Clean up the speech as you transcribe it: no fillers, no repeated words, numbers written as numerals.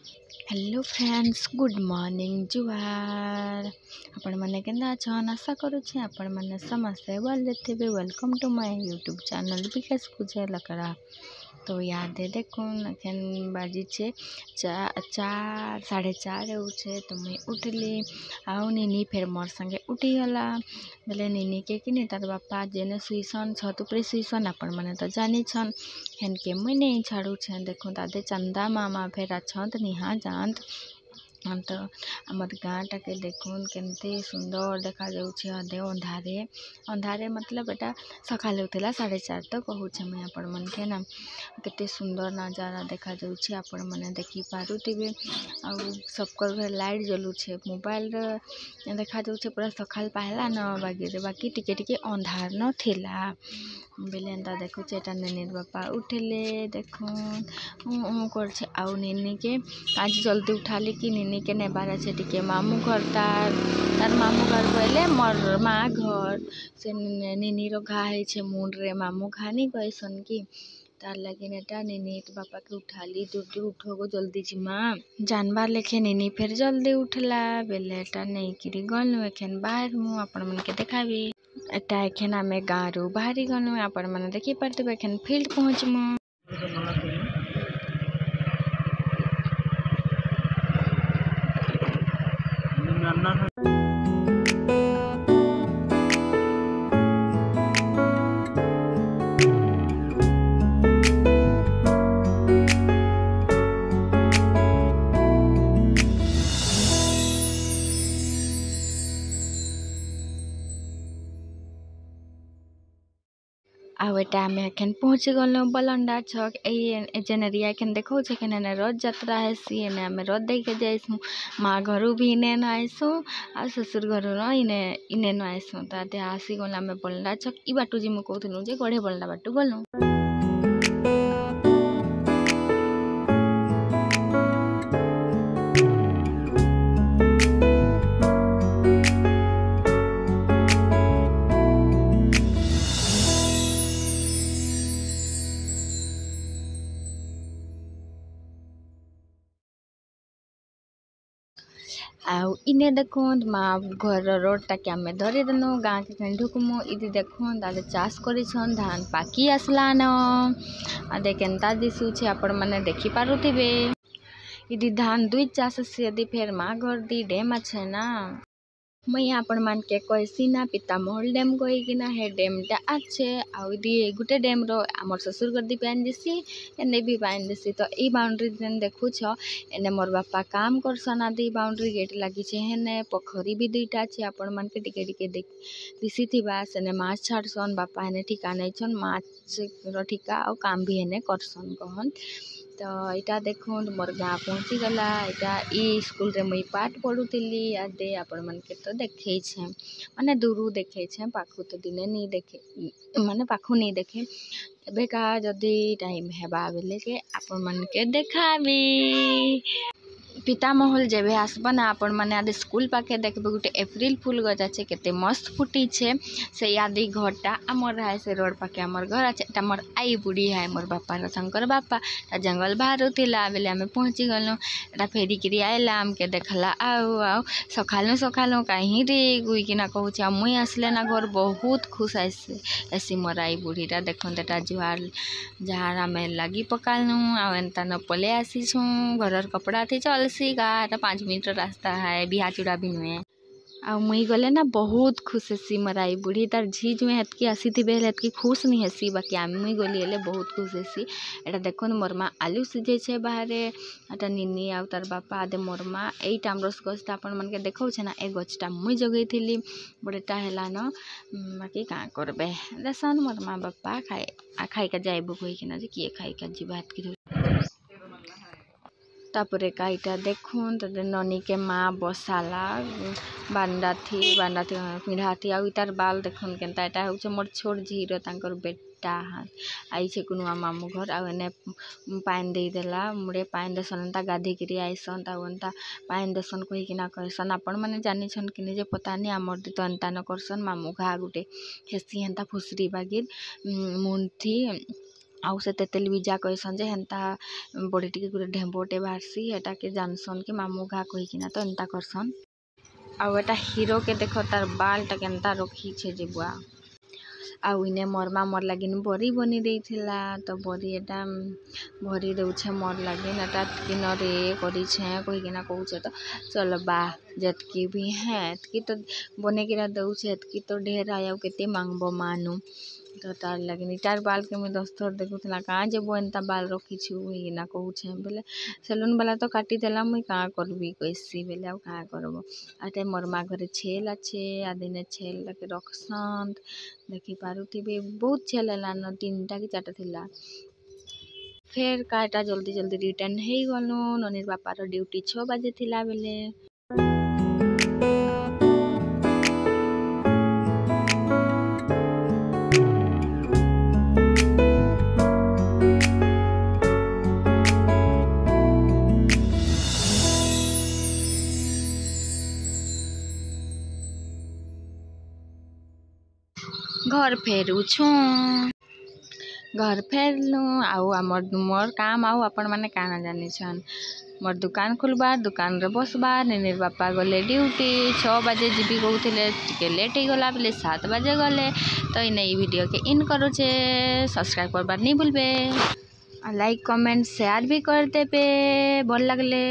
Hello friends, good morning जुआर। आपण मैंने केंदा छन आशा करुचे आपण मैंने समस्ते बोल थे। Welcome to my YouTube channel Vikas Pooja Lakra. तो याद है देखो एखन बाजी छे 4:30 उठे तो मुई उठली आउ नीनी फेर मोर संगे उठी गला। बोले नीनी के कि तार बापा जेने सुईसन छत उपरे सुईसन आपण मैंने तो जानी छन हेन के मुई नहीं छाड़ू छे। देखो दादे चंदा मामा फेर अच्छत निहा जात तो आमर गाँटा के देखुन केनते सुंदर देखा जाउछे। अधे अंधारे अंधारे मतलब एटा सकाल होतेला 4:30 तो कहूछे मैं आपण मन के ना केते सुंदर नजारा देखा जाउछे। आपण माने देखि पारुथिबे आ सबकर घर लाइट जलुछे। मोबाइल रे देखा जाउछे पूरा सकाल पाहला न बाकी टिके टिके अंधार न थिला बेले एंता देखुछे। एटा नेनीर बापा उठेले देखुन करछे आउ नेनी के आज जल्दी उठाली कि नेनी के नेबार छे टिके मामू घर तार मामू घर कहले मोर माँ घर से नेनी रो घा है छे मुंड रे मामू घा नहीं कहसन कि तार लगे एटा नेनी बापा के उठाली दूर उठो गो जल्दी जिमा जानबार लेखे नेनी फिर जल्दी उठला बेले एटा नहीं किरी गलु एखन बाहर मु आपण मन के देखाबी। एटा एखन आमे गारू बाहरी गलु आपण मन देखि पारते एखन फील्ड पहुँचमु। आउ एटा आमे एखन पहुँच गलु बलंडा छक जेनेरिया एखन देखो छे एखन रथ यात्रा हेसी एने आमे रथ देखे जाइसु। माँ घरु भी इने न आइसु आ ससुर घरु न इने न आइसु ताते आसी गलु आमे बलंडा छक। ई बाटू जी मु कहथुनु जे गढ़े बलंडा बाटू गलु। आउ इने देखुन माँ घर रोड टाके आमे धरी देनु गाँ के ढुकमु। इदी देखुन दादे चाष करिछन धान पाकी आसलान आदे केनता दिसुछे आपण माने देखि पारुथिबे। इदी धान दुई चाष यदि फेर माँ घर दी डेम अच्छे ना मैं आपण मान के कहसी ना पिता महल डेम कहीकिना हे डेमटा अच्छे आउ दी गुटे डेम रो आमर ससुर घर दी पाइन दिसी एने भी पाइन दिसी। तो ई बाउंड्री देन देखुछ एने मोर बापा काम करसन आदि बाउंड्री गेट लगी छे हेने पोखरी भी दुईटा छे आपण मान के टिके टिके दिसी थिबा सेने माछ छाड़सन बापा हेने ठिका नहीं छन माछ रो ठिका आउ काम भी हेने करसन कहन। तो इटा देखुन मोर गाँ पहुँची गला। इटा ई स्कूल रे मुई पाठ पढ़ुथिली आदे आपण मन के तो देखे छे माने दूरू देखे छे पाखु तो दिने नहीं देखे माने पाखु नहीं देखे एबे का जदी टाइम हेबा बेले के आपण मन के देखाबी। पिता महल जेबे आसबा ना आपण माने आदि स्कूल पाखे देखबे गुटे एप्रिल फूल गज आछे केते मस्त फुटी छे से यादी घरटा आमर रहा से रोड पाखे आमर घर आछे। एटा मोर आई बुढ़ी है मोर बापा रो शंकर बापा जंगल बाहर थिला बेले आमे पहुँची गलु। एटा फेरी किरी आइला आमके देखला आउ सकालु कहीं रे गुई किना कहूछे मुई आसले ना घर बहुत खुश ऐसी मोर आई बुढ़ीटा देखुन एटा जहार आमे लगी पकालनु आ एंता न पले आसीछु घरर कपड़ा थी चलसी गा 5 मिनट रास्ता है बिहा चूड़ा भी नुए आ मुई गले ना बहुत खुश हेसी मोर आई बुढ़ी तार झी जुए हेतकी आसी थी बेले हेतकी खुश नहीं हेसी बाकी आम मुई गली हेले बहुत खुश हेसी। एटा देखुन मोर माँ आलू सिझे छे बाहरे एटा निनी आउ तार बापा आदे मोर माँ एटा आमरस गछटा आपण मन के देखौ छे ना ए गछटा मुई जगई थिली बड़ेटा हेला न बाकी का करबे देसन मोर माँ बापा खाई का जाइबो कहि किना जे किए खाई का जी बात की तापरे काईटा देखुन तो ननी के माँ बसाला बांदा थी पिढ़ा थी आउ तार बाल देखुन केनता एटा होचे मोर छोट झीरो तांकर बेटा आई छे कुनुआ मामू घर आउ एने पाइन दे देला मुड़े पाइन देसन ता गाधी करी आइसन ता ओनता पाइन देसन कहि किना कहसन आपण माने जानि छन कि जे पता नहीं आमर दी तो एंता न करसन मामू घा गुटे हेसी हेंता फुसरी बागिर मुंड थी आउ से तेतेली बीजा कहसन जे हेन्ता बड़ी टिके गुटे ढेम्बोटे बाहरसी एटा के जानसन कि मामू घा कहिकिना तो एन्ता करसन। आउ एटा हीरो के देखो तार बालटा केन्ता रखीछे जे बुआ। आउ इने मरमा मोर लागिन बरी बनी देइथिला तो बरी एटा भरी देउछे मोर लागिन एटा किनरे करिछे कहिकिना कहूछे तो चल बा जतकी भी है एतकी तो बने किना देउछे एतकी तो ढेर आया केते मांगबो मानु तो तार लागिन इटार बाल के मुई दोस्तर देखुथिला कहाँ जेबो एन्ता बाल रखीछु ना कहूछे बेले सेलून वाला तो काटी देला मुई कहाँ करबी कैसी बेले आउ कहाँ करबो। आटे मोर माँ घरे छेल अच्छे आदिने छेल के रखसन देखी पारुथिबे बहुत छेल हेलान 3टा कि 4टा थिला। फेर काटा जल्दी जल्दी रिटर्न हेई गलु ननीर बापार ड्यूटी 6 बजे थिला बेले। घर फेरू छु घर फेरलु आउ मोर काम आउ आपण माने काना जानी छन मोर दुकान खुलबार दुकान रे बसबार ननीर बापा गले ड्यूटी 6 बजे जीबी कहूथिले टिके लेट ही गला बेले 7 बजे गले तो इन वीडियो के इन करूछे सब्सक्राइब करबार नहीं भूलबे लाइक कमेंट शेयर भी कर देबे भल लागले।